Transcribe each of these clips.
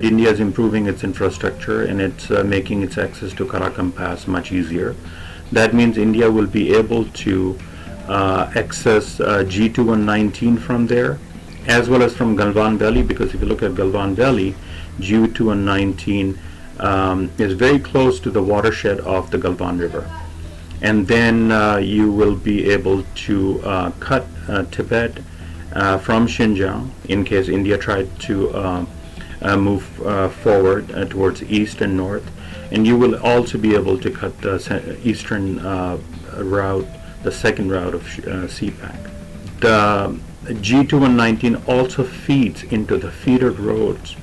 India is improving its infrastructure and it's making its access to Karakoram Pass much easier. That means India will be able to access G2119 from there, as well as from Galwan Valley, because if you look at Galwan Valley, G2119 is very close to the watershed of the Galwan River. And then you will be able to cut Tibet from Xinjiang in case India tried to move forward towards east and north. And you will also be able to cut the eastern route, the second route of CPAC. The G2119 also feeds into the feeder roads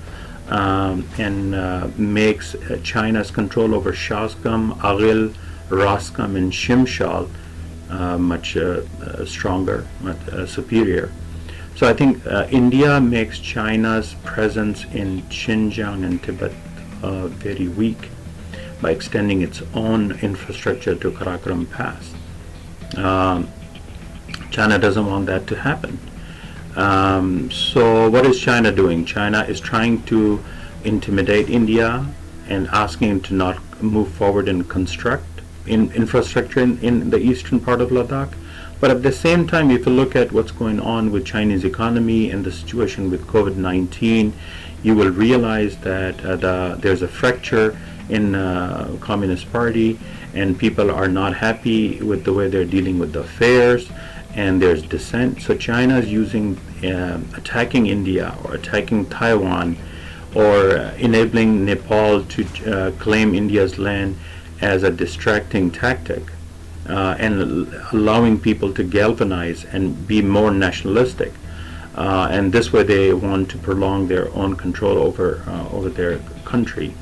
and makes China's control over Shasgam, Agil, Raskam, and Shimshal much stronger, much superior. So I think India makes China's presence in Xinjiang and Tibet very weak by extending its own infrastructure to Karakoram Pass. China doesn't want that to happen. So what is China doing? China is trying to intimidate India and asking it to not move forward and construct infrastructure in the eastern part of Ladakh. But at the same time, if you look at what's going on with Chinese economy and the situation with COVID-19, you will realize that there's a fracture in Communist Party, and people are not happy with the way they're dealing with the affairs, and there's dissent. So China is using attacking India or attacking Taiwan or enabling Nepal to claim India's land as a distracting tactic. And allowing people to galvanize and be more nationalistic, and this way they want to prolong their own control over their country.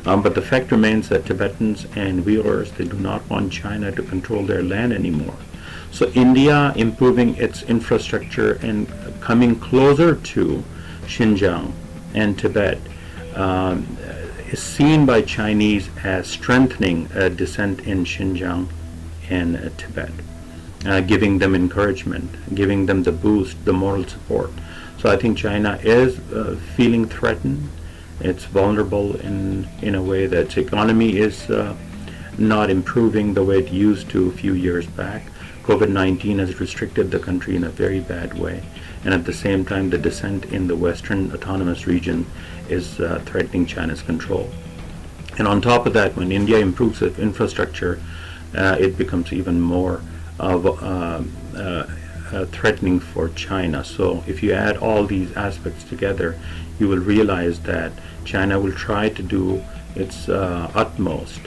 But the fact remains that Tibetans and Uyghurs, they do not want China to control their land anymore. So India improving its infrastructure and coming closer to Xinjiang and Tibet is seen by Chinese as strengthening dissent in Xinjiang and Tibet, giving them encouragement, giving them the boost, the moral support. So I think China is feeling threatened. It's vulnerable in a way that its economy is not improving the way it used to a few years back. COVID-19 has restricted the country in a very bad way, and at the same time the dissent in the Western Autonomous Region is threatening China's control. And on top of that, when India improves its infrastructure, it becomes even more threatening for China. So if you add all these aspects together, you will realize that China will try to do its utmost.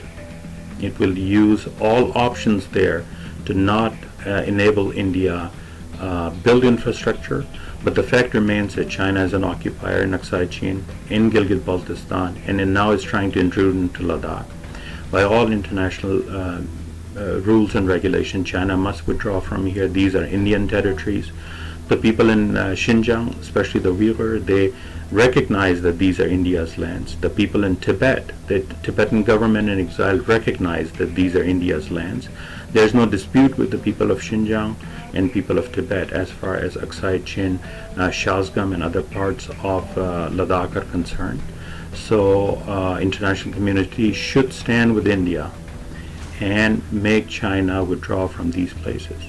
It will use all options there to not enable India build infrastructure. But the fact remains that China is an occupier in Aksai Chin, in Gilgit Baltistan, and now is trying to intrude into Ladakh. By all international rules and regulations, China must withdraw from here. These are Indian territories. The people in Xinjiang, especially the Uyghur, they recognize that these are India's lands. The people in Tibet, the Tibetan government in exile recognize that these are India's lands. There's no dispute with the people of Xinjiang and people of Tibet as far as Aksai Chin, Shasgam, and other parts of Ladakh are concerned. So international community should stand with India and make China withdraw from these places.